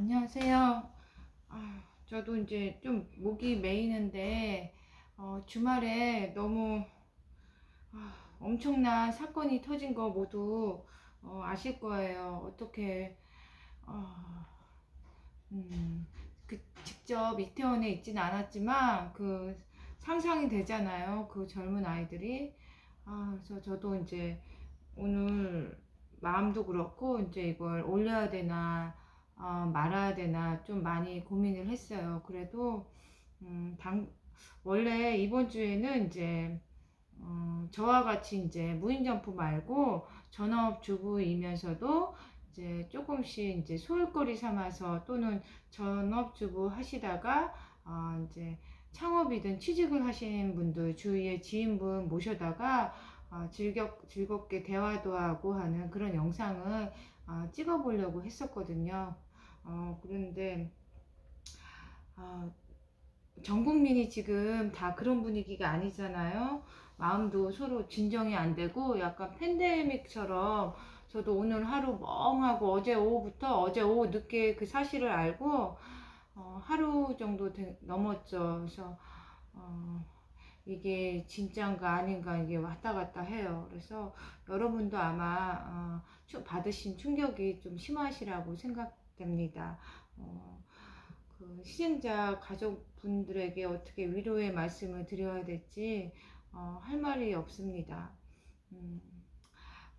안녕하세요. 저도 이제 좀 목이 메이는데, 주말에 너무 엄청난 사건이 터진 거 모두 아실 거예요. 어떻게, 어, 직접 이태원에 있진 않았지만, 상상이 되잖아요. 그 젊은 아이들이. 그래서 저도 이제 오늘 마음도 그렇고, 이제 이걸 올려야 되나, 말아야 되나 좀 많이 고민을 했어요. 그래도 음, 당, 원래 이번 주에는 이제 저와 같이 이제 무인점포 말고 전업주부이면서도 이제 조금씩 이제 소일거리 삼아서 또는 전업주부 하시다가 이제 창업이든 취직을 하시는 분들 주위에 지인분 모셔다가 즐겁게 대화도 하고 하는 그런 영상을 찍어보려고 했었거든요. 그런데 아, 전 국민이 지금 다 그런 분위기가 아니잖아요. 마음도 서로 진정이 안 되고 약간 팬데믹처럼 저도 오늘 하루 멍하고 어제 오후 늦게 그 사실을 알고 하루 정도 넘었죠. 그래서 어, 이게 진짠가 아닌가 이게 왔다 갔다 해요. 그래서 여러분도 아마 받으신 충격이 좀 심하시라고 생각됩니다. 어, 그 희생자 가족분들에게 어떻게 위로의 말씀을 드려야 될지 할 말이 없습니다. 음,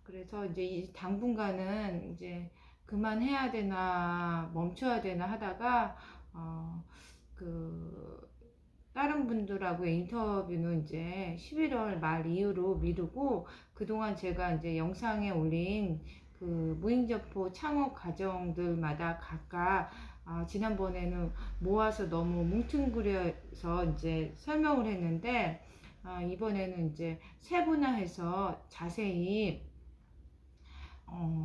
그래서 이제 이 당분간은 이제 그만해야 되나 멈춰야 되나 하다가 어, 그 다른 분들하고의 인터뷰는 이제 11월 말 이후로 미루고 그동안 제가 이제 영상에 올린 그 무인점포 창업 과정들마다 각각 지난번에는 모아서 너무 뭉뚱그려서 이제 설명을 했는데 이번에는 이제 세분화해서 자세히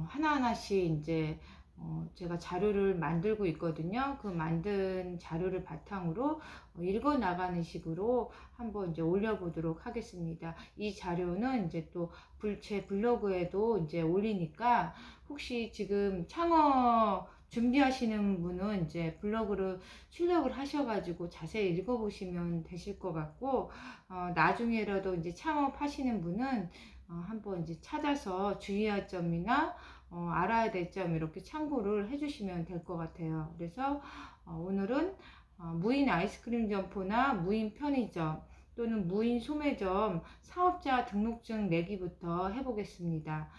하나하나씩 이제 제가 자료를 만들고 있거든요. 그 만든 자료를 바탕으로 읽어 나가는 식으로 한번 이제 올려보도록 하겠습니다. 이 자료는 이제 또 제 블로그에도 이제 올리니까 혹시 지금 창업 준비하시는 분은 이제 블로그를 출력을 하셔가지고 자세히 읽어보시면 되실 것 같고, 나중에라도 이제 창업하시는 분은 한번 이제 찾아서 주의할 점이나 알아야 될 점 이렇게 참고를 해주시면 될 것 같아요. 그래서 오늘은 무인 아이스크림 점포나 무인 편의점 또는 무인 소매점 사업자 등록증 내기부터 해보겠습니다.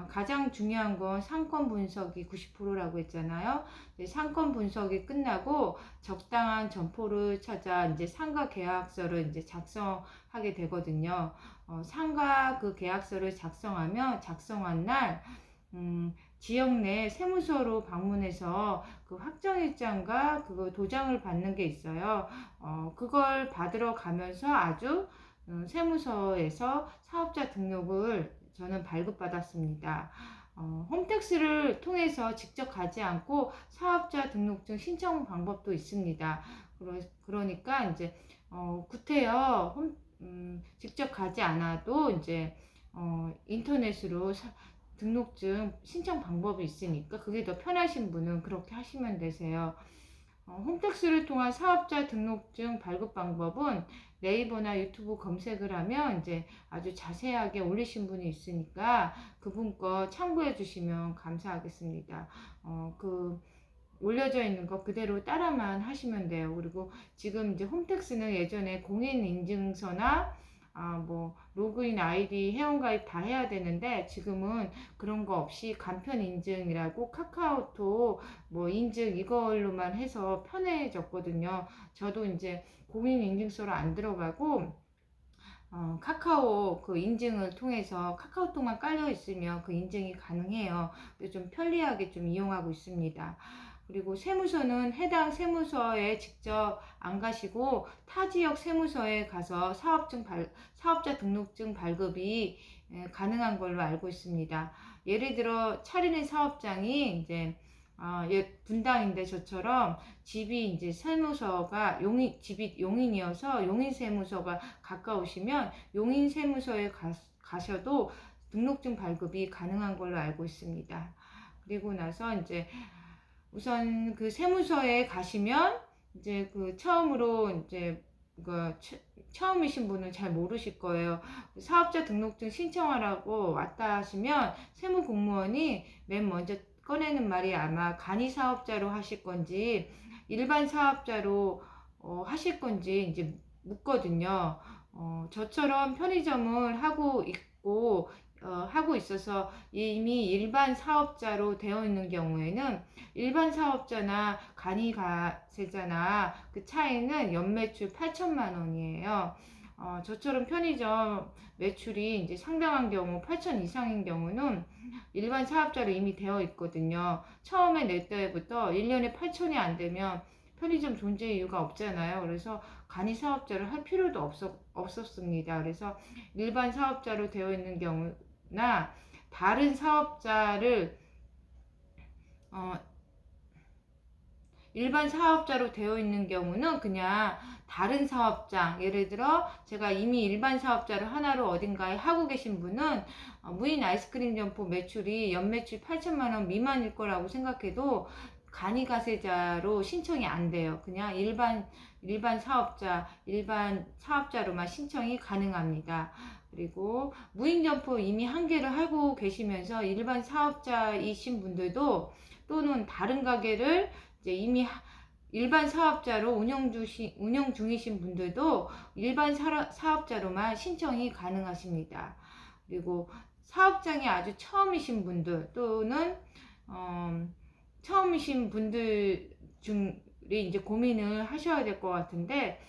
가장 중요한 건 상권 분석이 90%라고 했잖아요. 상권 분석이 끝나고 적당한 점포를 찾아 이제 상가 계약서를 이제 작성하게 되거든요. 상가 그 계약서를 작성한 날 지역 내 세무서로 방문해서 그 확정일장과 그거 도장을 받는 게 있어요. 그걸 받으러 가면서 아주 세무서에서 사업자 등록을 저는 발급받았습니다. 홈택스를 통해서 직접 가지 않고 사업자 등록증 신청 방법도 있습니다. 그러니까 이제 구태여 직접 가지 않아도 이제 인터넷으로 등록증 신청 방법이 있으니까 그게 더 편하신 분은 그렇게 하시면 되세요. 홈택스를 통한 사업자 등록증 발급 방법은 네이버나 유튜브 검색을 하면 이제 아주 자세하게 올리신 분이 있으니까 그분 거 참고해 주시면 감사하겠습니다. 그 올려져 있는 거 그대로 따라만 하시면 돼요. 그리고 지금 이제 홈택스는 예전에 공인인증서나 뭐 로그인 아이디 회원가입 다 해야 되는데 지금은 그런 거 없이 간편 인증이라고 카카오톡 뭐 인증 이걸로만 해서 편해졌거든요. 저도 이제 공인인증서로 안 들어가고 카카오 그 인증을 통해서 카카오톡만 깔려 있으면 그 인증이 가능해요. 그래서 좀 편리하게 좀 이용하고 있습니다. 그리고 세무서는 해당 세무서에 직접 안 가시고 타 지역 세무서에 가서 사업자 등록증 발급이 가능한 걸로 알고 있습니다. 예를 들어 차리는 사업장이 이제 분당인데 저처럼 집이 이제 세무서가 집이 용인이어서 용인 세무서가 가까우시면 용인 세무서에 가셔도 등록증 발급이 가능한 걸로 알고 있습니다. 그리고 나서 이제 우선 그 세무서에 가시면 이제 그 처음으로 이제 그 처음이신 분은 잘 모르실 거예요. 사업자 등록증 신청하라고 왔다 하시면 세무 공무원이 맨 먼저 꺼내는 말이 아마 간이 사업자로 하실 건지 일반 사업자로 하실 건지 이제 묻거든요. 저처럼 편의점을 하고 있어서 이미 일반 사업자로 되어 있는 경우에는 일반 사업자나 간이가세자나 그 차이는 연매출 8천만 원이에요. 저처럼 편의점 매출이 이제 상당한 경우 8천 이상인 경우는 일반 사업자로 이미 되어 있거든요. 처음에 낼 때부터 1년에 8천이 안 되면 편의점 존재 이유가 없잖아요. 그래서 간이 사업자를 할 필요도 없었습니다. 그래서 일반 사업자로 되어 있는 경우나 다른 사업자를 어, 일반 사업자로 되어 있는 경우는 그냥 다른 사업장, 예를 들어 제가 이미 일반 사업자를 하나로 어딘가에 하고 계신 분은 무인 아이스크림 점포 매출이 연매출 8천만 원 미만일 거라고 생각해도 간이가세자로 신청이 안 돼요. 그냥 일반 사업자로만 신청이 가능합니다. 그리고 무인 점포 이미 한 개를 하고 계시면서 일반 사업자이신 분들도 또는 다른 가게를 이제 이미 일반 사업자로 운영 중이신 분들도 일반 사업자로만 신청이 가능하십니다. 그리고 사업장이 아주 처음이신 분들 또는 어, 처음이신 분들 중에 이제 고민을 하셔야 될 것 같은데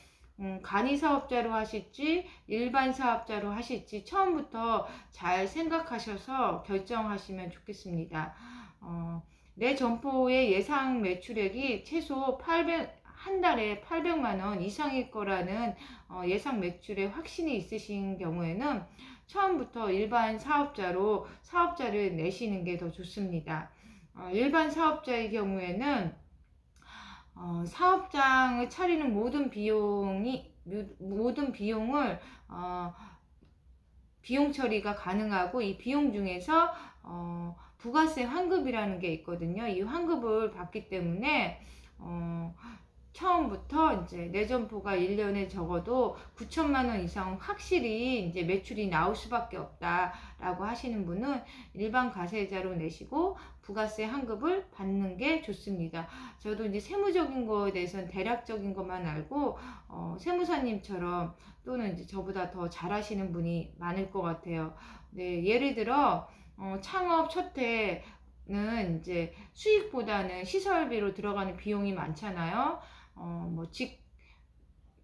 간이 사업자로 하실지 일반 사업자로 하실지 처음부터 잘 생각하셔서 결정하시면 좋겠습니다. 내 점포의 예상 매출액이 최소 한 달에 800만 원 이상일 거라는 예상 매출에 확신이 있으신 경우에는 처음부터 일반 사업자를 내시는 게 더 좋습니다. 일반 사업자의 경우에는 사업장을 차리는 모든 비용을 비용 처리가 가능하고 이 비용 중에서 부가세 환급이라는 게 있거든요. 이 환급을 받기 때문에 처음부터 이제 내 점포가 1년에 적어도 9천만 원 이상 확실히 이제 매출이 나올 수밖에 없다라고 하시는 분은 일반 가세자로 내시고 부가세 환급을 받는 게 좋습니다. 저도 이제 세무적인 거에 대해서는 대략적인 것만 알고 세무사님처럼 또는 이제 저보다 더 잘하시는 분이 많을 것 같아요. 네, 예를 들어 창업 첫 해는 이제 수익보다는 시설비로 들어가는 비용이 많잖아요. 뭐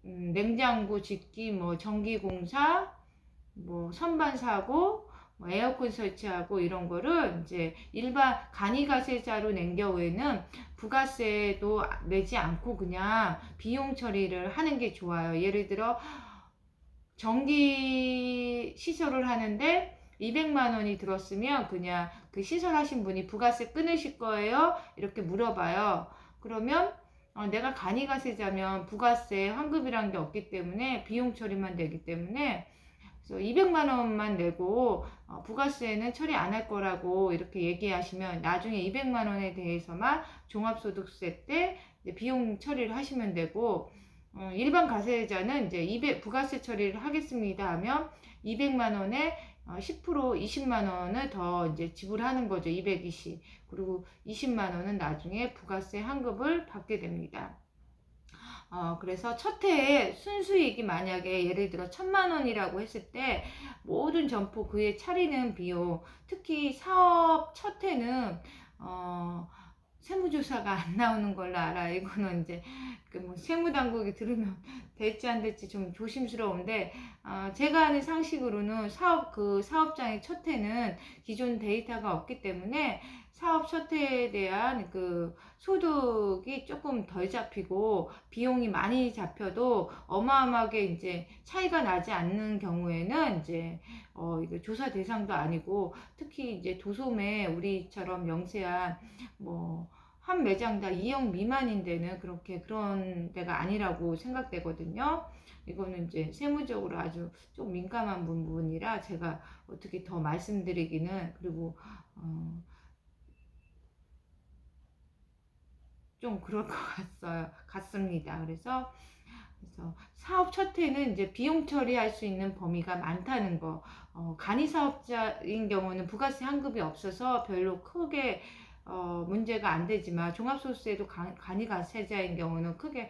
냉장고 짓기, 뭐 전기공사, 뭐 선반 사고, 뭐 에어컨 설치하고 이런 거를 이제 일반 간이가세자로 낸 경우에는 부가세도 내지 않고 그냥 비용 처리를 하는 게 좋아요. 예를 들어 전기 시설을 하는데 200만 원이 들었으면 그냥 그 시설 하신 분이 부가세 끊으실 거예요? 이렇게 물어봐요. 그러면 내가 간이가세자면 부가세 환급이란 게 없기 때문에 비용 처리만 되기 때문에 그래서 200만 원만 내고 부가세는 처리 안 할 거라고 이렇게 얘기하시면 나중에 200만 원에 대해서만 종합소득세 때 비용 처리를 하시면 되고 일반 가세자는 이제 부가세 처리를 하겠습니다 하면 200만 원에 10% 20만 원을 더 이제 지불하는 거죠. 220. 그리고 20만 원은 나중에 부가세 환급을 받게 됩니다. 그래서 첫 해에 순수익이 만약에 예를 들어 1,000만 원이라고 했을 때 모든 점포 그에 차리는 비용, 특히 사업 첫 해는 세무조사가 안 나오는 걸로 알아. 이거는 이제 그뭐 세무당국이 들으면 될지 안 될지 좀 조심스러운데 제가 아는 상식으로는 사업장의 첫 해는 기존 데이터가 없기 때문에 사업 첫 해에 대한 그 소득이 조금 덜 잡히고 비용이 많이 잡혀도 어마어마하게 이제 차이가 나지 않는 경우에는 이제 이거 조사 대상도 아니고 특히 이제 도소매 우리처럼 영세한 뭐 한 매장당 2억 미만인 데는 그런 데가 아니라고 생각되거든요. 이거는 이제 세무적으로 아주 좀 민감한 부분이라 제가 어떻게 더 말씀드리기는 그리고 좀 그럴 것 같습니다. 그래서 사업 첫 해는 이제 비용 처리할 수 있는 범위가 많다는 거. 간이 사업자인 경우는 부가세 환급이 없어서 별로 크게 문제가 안 되지만, 종합소득세도 간이 가세자인 경우는 크게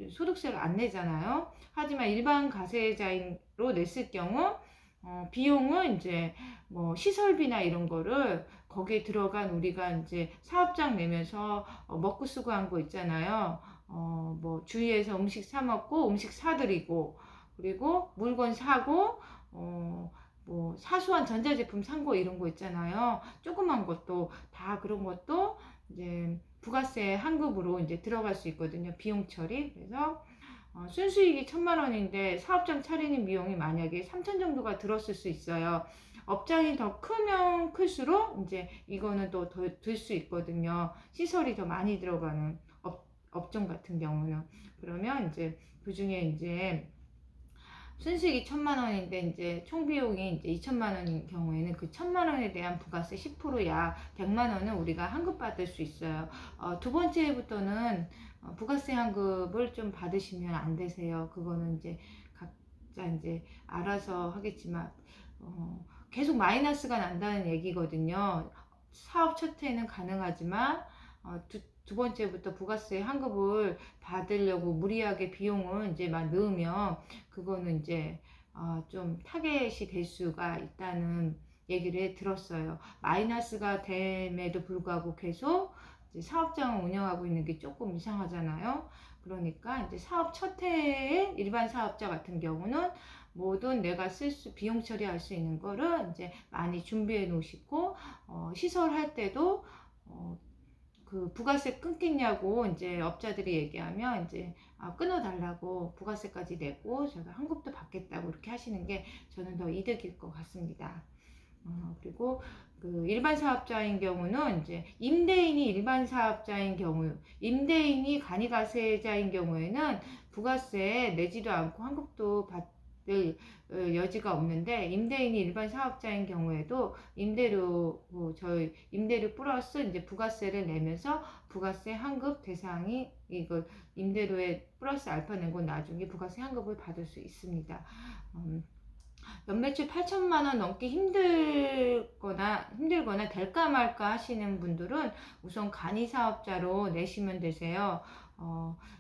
소득세를 안 내잖아요. 하지만 일반 가세자로 냈을 경우 비용은 이제 뭐 시설비나 이런 거를 거기에 들어간, 우리가 이제 사업장 내면서 먹고 쓰고 한 거 있잖아요. 뭐 주위에서 음식 사 먹고 음식 사드리고, 그리고 물건 사고, 뭐 사소한 전자제품 산 거 이런 거 있잖아요. 조그만 것도 다 그런 것도 이제 부가세 환급으로 이제 들어갈 수 있거든요. 비용 처리. 그래서 순수익이 1,000만 원인데 사업장 차리는 비용이 만약에 3천 정도가 들었을 수 있어요. 업장이 더 크면 클수록 이제 이거는 또 더 들 수 있거든요. 시설이 더 많이 들어가는 업종 같은 경우는. 그러면 이제 그 중에 이제 순수익이 1,000만 원인데 이제 총 비용이 이제 2,000만 원인 경우에는 그 1,000만 원에 대한 부가세 10% 약 100만 원은 우리가 환급받을 수 있어요. 두 번째 해부터는 부가세 환급을 좀 받으시면 안 되세요. 그거는 이제 각자 이제 알아서 하겠지만, 계속 마이너스가 난다는 얘기거든요. 사업 첫 해는 가능하지만 두 번째부터 부가세 환급을 받으려고 무리하게 비용을 이제 막 넣으면, 그거는 이제 좀 타겟이 될 수가 있다는 얘기를 들었어요. 마이너스가 됨에도 불구하고 계속 이제 사업장을 운영하고 있는 게 조금 이상하잖아요. 그러니까 이제 사업 첫 해에 일반 사업자 같은 경우는 모든 내가 비용 처리할 수 있는 거를 이제 많이 준비해 놓으시고, 시설할 때도 그 부가세 끊겠냐고 이제 업자들이 얘기하면 이제 끊어달라고, 부가세까지 내고 제가 환급도 받겠다고 이렇게 하시는 게 저는 더 이득일 것 같습니다. 그리고 그 일반 사업자인 경우는 이제 임대인이 일반 사업자인 경우, 임대인이 간이가세자인 경우에는 부가세 내지도 않고 환급도 받을 여지가 없는데, 임대인이 일반 사업자인 경우에도 임대료, 저희 임대료 플러스 이제 부가세를 내면서 부가세 환급 대상이, 이걸 임대료에 플러스 알파 내고 나중에 부가세 환급을 받을 수 있습니다. 연매출 8천만 원 넘기 힘들거나 될까 말까 하시는 분들은 우선 간이 사업자로 내시면 되세요.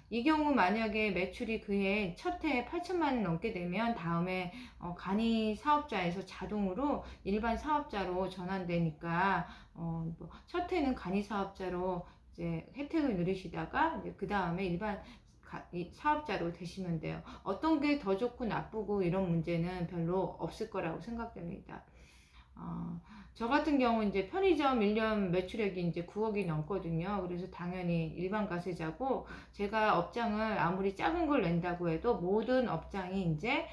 이 경우 만약에 매출이 그해 첫 해에 8천만 원 넘게 되면 다음에 간이 사업자에서 자동으로 일반 사업자로 전환되니까, 뭐 첫 해는 간이 사업자로 이제 혜택을 누리시다가 그 다음에 일반 사업자로 되시면 돼요. 어떤 게 더 좋고 나쁘고 이런 문제는 별로 없을 거라고 생각됩니다. 저 같은 경우 이제 편의점 1년 매출액이 이제 9억이 넘거든요. 그래서 당연히 일반 가세자고, 제가 업장을 아무리 작은 걸 낸다고 해도 모든 업장이 이제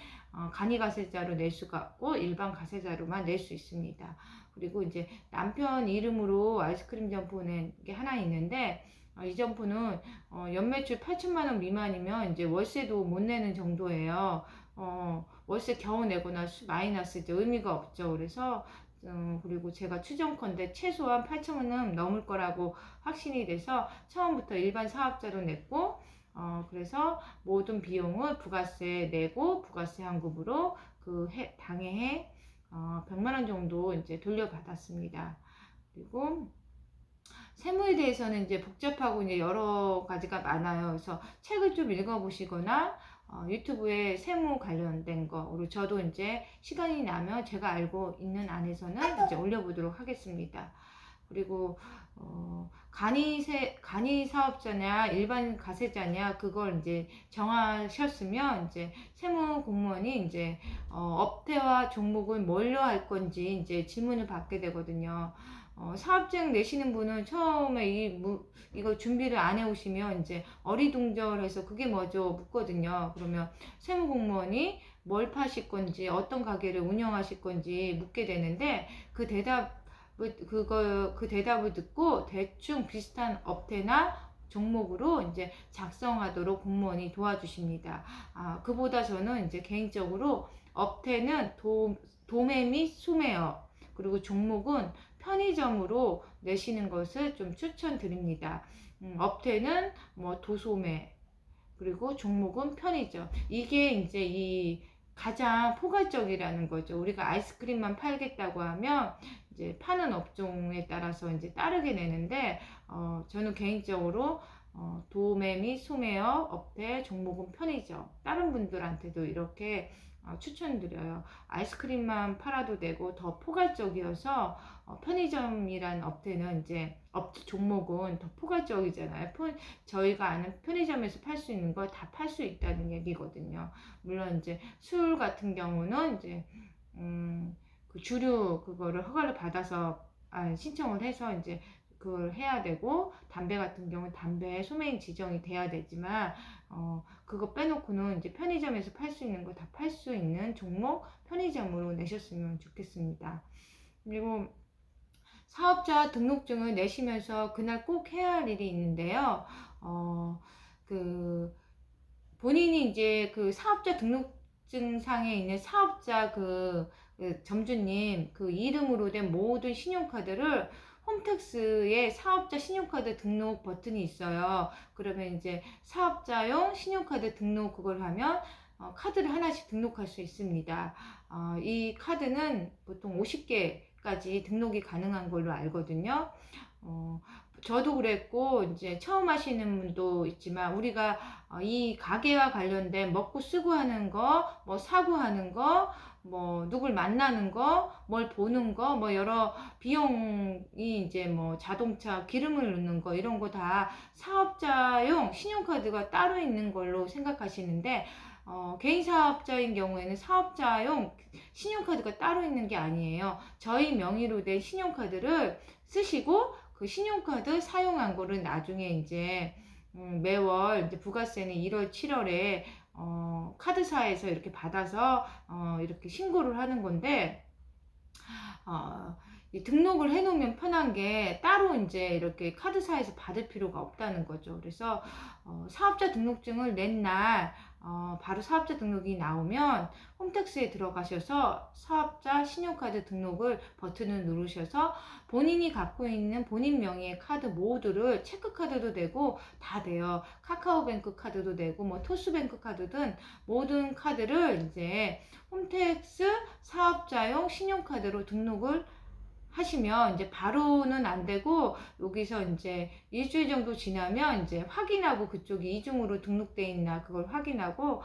간이 가세자로 낼 수가 없고 일반 가세자로만 낼 수 있습니다. 그리고 이제 남편 이름으로 아이스크림 점포는 게 하나 있는데, 이 점포는 연매출 8천만 원 미만이면 이제 월세도 못 내는 정도예요. 월세 겨우 내거나 마이너스 이제 의미가 없죠. 그래서 그리고 제가 추정컨대 최소한 8천만 원 넘을 거라고 확신이 돼서 처음부터 일반 사업자로 냈고, 그래서 모든 비용을 부가세 내고 부가세 환급으로 그 당해 100만 원 정도 이제 돌려받았습니다. 그리고 세무에 대해서는 이제 복잡하고 이제 여러 가지가 많아요. 그래서 책을 좀 읽어보시거나 유튜브에 세무 관련된 거, 그리고 저도 이제 시간이 나면 제가 알고 있는 안에서는 이제 올려보도록 하겠습니다. 그리고 간이 사업자냐 일반 가세자냐 그걸 이제 정하셨으면, 이제 세무 공무원이 이제 업태와 종목을 뭘로 할 건지 이제 질문을 받게 되거든요. 사업장 내시는 분은 처음에 이거 준비를 안 해오시면 이제 어리둥절해서 그게 뭐죠 묻거든요. 그러면 세무공무원이 뭘 파실 건지 어떤 가게를 운영하실 건지 묻게 되는데, 그 대답을 듣고 대충 비슷한 업태나 종목으로 이제 작성하도록 공무원이 도와주십니다. 그보다 저는 이제 개인적으로 업태는 도매 및 소매업, 그리고 종목은 편의점으로 내시는 것을 좀 추천드립니다. 업태는 뭐 도소매, 그리고 종목은 편의점. 이게 이제 이 가장 포괄적이라는 거죠. 우리가 아이스크림만 팔겠다고 하면 이제 파는 업종에 따라서 이제 따르게 되는데, 저는 개인적으로 도매 및 소매업, 업태, 종목은 편의점. 다른 분들한테도 이렇게 추천드려요. 아이스크림만 팔아도 되고 더 포괄적이어서 편의점이란 업태는 이제 종목은 더 포괄적이잖아요. 저희가 아는 편의점에서 팔 수 있는 걸 다 팔 수 있다는 얘기거든요. 물론 이제 술 같은 경우는 이제 그 주류 그거를 허가를 받아서 신청을 해서 이제 그걸 해야 되고, 담배 같은 경우는 담배 소매인 지정이 돼야 되지만 그거 빼놓고는 이제 편의점에서 팔 수 있는 거 다 팔 수 있는 종목 편의점으로 내셨으면 좋겠습니다. 그리고 사업자 등록증을 내시면서 그날 꼭 해야 할 일이 있는데요. 그 본인이 이제 그 사업자 등록증상에 있는 사업자 그 점주님 그 이름으로 된 모든 신용카드를, 홈택스에 사업자 신용카드 등록 버튼이 있어요. 그러면 이제 사업자용 신용카드 등록 그걸 하면 카드를 하나씩 등록할 수 있습니다. 이 카드는 보통 50개까지 등록이 가능한 걸로 알거든요. 저도 그랬고, 이제 처음 하시는 분도 있지만, 우리가 이 가게와 관련된 먹고 쓰고 하는 거, 뭐 사고 하는 거, 뭐 누굴 만나는 거, 뭘 보는 거, 뭐 여러 비용이 이제 뭐 자동차 기름을 넣는 거, 이런 거 다 사업자용 신용카드가 따로 있는 걸로 생각하시는데, 개인 사업자인 경우에는 사업자용 신용카드가 따로 있는 게 아니에요. 저희 명의로 된 신용카드를 쓰시고, 그 신용카드 사용한 거를 나중에 이제 매월 이제 부가세는 1월, 7월에 카드사에서 이렇게 받아서 이렇게 신고를 하는 건데, 이 등록을 해놓으면 편한 게 따로 이제 이렇게 카드사에서 받을 필요가 없다는 거죠. 그래서 사업자 등록증을 낸 날 바로 사업자 등록이 나오면 홈택스에 들어가셔서 사업자 신용카드 등록을 버튼을 누르셔서 본인이 갖고 있는 본인 명의의 카드 모두를, 체크카드도 되고 다 돼요. 카카오뱅크 카드도 되고 뭐 토스뱅크 카드든 모든 카드를 이제 홈택스 사업자용 신용카드로 등록을 하시면 이제 바로는 안 되고, 여기서 이제 일주일 정도 지나면 이제 확인하고, 그쪽이 이중으로 등록돼 있나 그걸 확인하고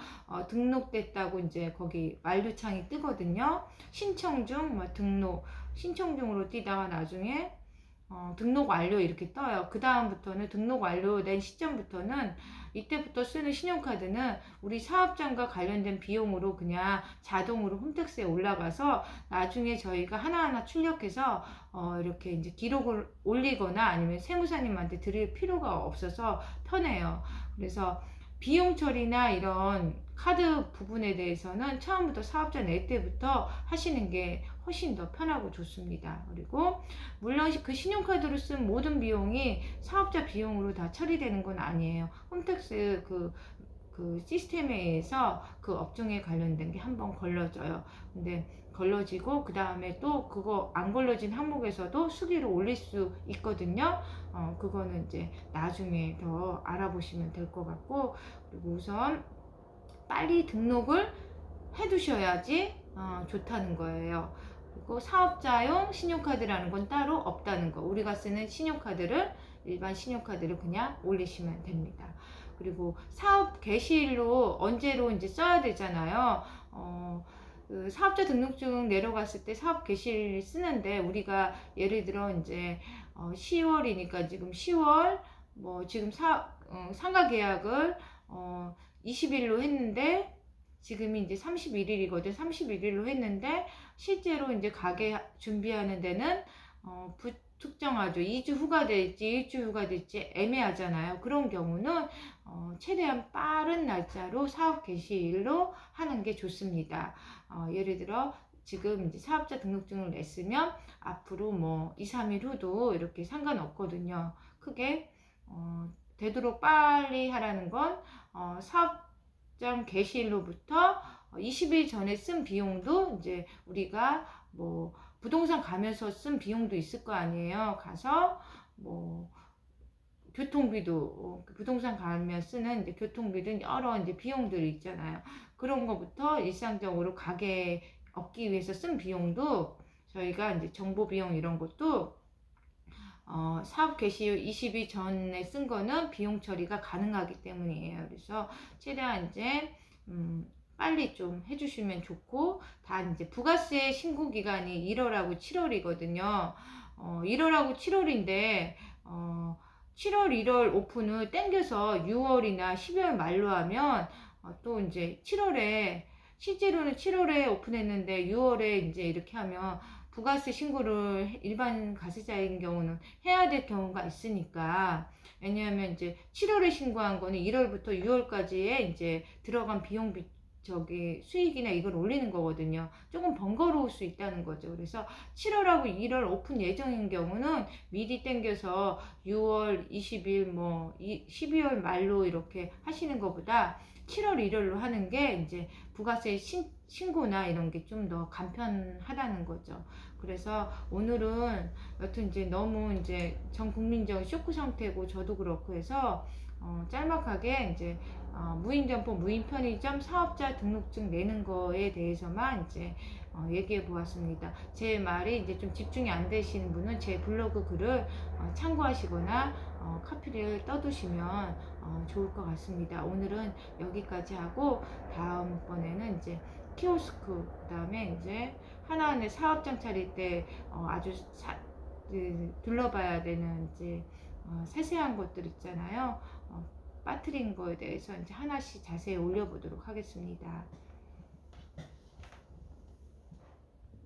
등록됐다고 이제 거기 완료창이 뜨거든요. 신청 중, 뭐 등록 신청 중으로 뛰다가 나중에 등록 완료 이렇게 떠요. 그 다음부터는 등록 완료된 시점부터는 이때부터 쓰는 신용카드는 우리 사업장과 관련된 비용으로 그냥 자동으로 홈택스에 올라가서 나중에 저희가 하나하나 출력해서 이렇게 이제 기록을 올리거나 아니면 세무사님한테 드릴 필요가 없어서 편해요. 그래서 비용 처리나 이런 카드 부분에 대해서는 처음부터 사업자 낼 때부터 하시는 게 훨씬 더 편하고 좋습니다. 그리고 물론 그 신용카드로 쓴 모든 비용이 사업자 비용으로 다 처리되는 건 아니에요. 홈택스 그 시스템에 의해서 그 업종에 관련된 게 한번 걸러져요. 근데 걸러지고 그 다음에 또 그거 안 걸러진 항목에서도 수기를 올릴 수 있거든요. 그거는 이제 나중에 더 알아보시면 될 것 같고, 그리고 우선 빨리 등록을 해두셔야지 좋다는 거예요. 그리고 사업자용 신용카드라는 건 따로 없다는 거. 우리가 쓰는 신용카드를, 일반 신용카드를 그냥 올리시면 됩니다. 그리고 사업 개시일로 언제로 이제 써야 되잖아요. 그 사업자 등록증 내려갔을 때 사업 개시일 쓰는데, 우리가 예를 들어 이제 10월이니까 지금 10월 뭐 지금 상가 계약을 20일로 했는데, 지금이 이제 31일이거든. 31일로 했는데 실제로 이제 가게 준비하는 데는 불특정하죠. 2주 후가 될지 1주 후가 될지 애매하잖아요. 그런 경우는 최대한 빠른 날짜로 사업 개시일로 하는 게 좋습니다. 예를 들어 지금 이제 사업자 등록증을 냈으면 앞으로 뭐 2, 3일 후도 이렇게 상관없거든요. 크게 되도록 빨리 하라는 건 사업장 개시일로부터 20일 전에 쓴 비용도 이제 우리가 뭐 부동산 가면서 쓴 비용도 있을 거 아니에요. 가서 뭐 교통비도 부동산 가면 쓰는 이제 교통비든 여러 이제 비용들이 있잖아요. 그런 거부터 일상적으로 가게 얻기 위해서 쓴 비용도 저희가 이제 정보 비용 이런 것도 사업 개시 20일 전에 쓴 거는 비용 처리가 가능하기 때문이에요. 그래서 최대한 이제 빨리 좀 해주시면 좋고, 다 이제 부가세 신고 기간이 1월하고 7월이거든요. 1월하고 7월인데 7월, 1월 오픈을 땡겨서 6월이나 12월 말로 하면 또 이제 7월에, 실제로는 7월에 오픈했는데 6월에 이제 이렇게 하면 부가세 신고를 일반 가세자인 경우는 해야 될 경우가 있으니까. 왜냐하면 이제 7월에 신고한 거는 1월부터 6월까지의 이제 들어간 비용 저기 수익이나 이걸 올리는 거거든요. 조금 번거로울 수 있다는 거죠. 그래서 7월하고 1월 오픈 예정인 경우는 미리 땡겨서 6월 20일 뭐 12월 말로 이렇게 하시는 것보다 7월 1월로 하는 게 이제 부가세 신고나 이런 게 좀 더 간편하다는 거죠. 그래서 오늘은 여튼 이제 너무 이제 전 국민적 쇼크 상태고 저도 그렇고 해서 짤막하게 이제 무인점포, 무인편의점 사업자 등록증 내는 거에 대해서만 이제 얘기해 보았습니다. 제 말이 이제 좀 집중이 안 되시는 분은 제 블로그 글을 참고하시거나 카피를 떠두시면 좋을 것 같습니다. 오늘은 여기까지 하고 다음번에는 이제 키오스크, 그 다음에 이제 하나하나 사업장 차릴 때 아주 둘러봐야 되는 이제 세세한 것들 있잖아요. 빠뜨린 거에 대해서 이제 하나씩 자세히 올려보도록 하겠습니다.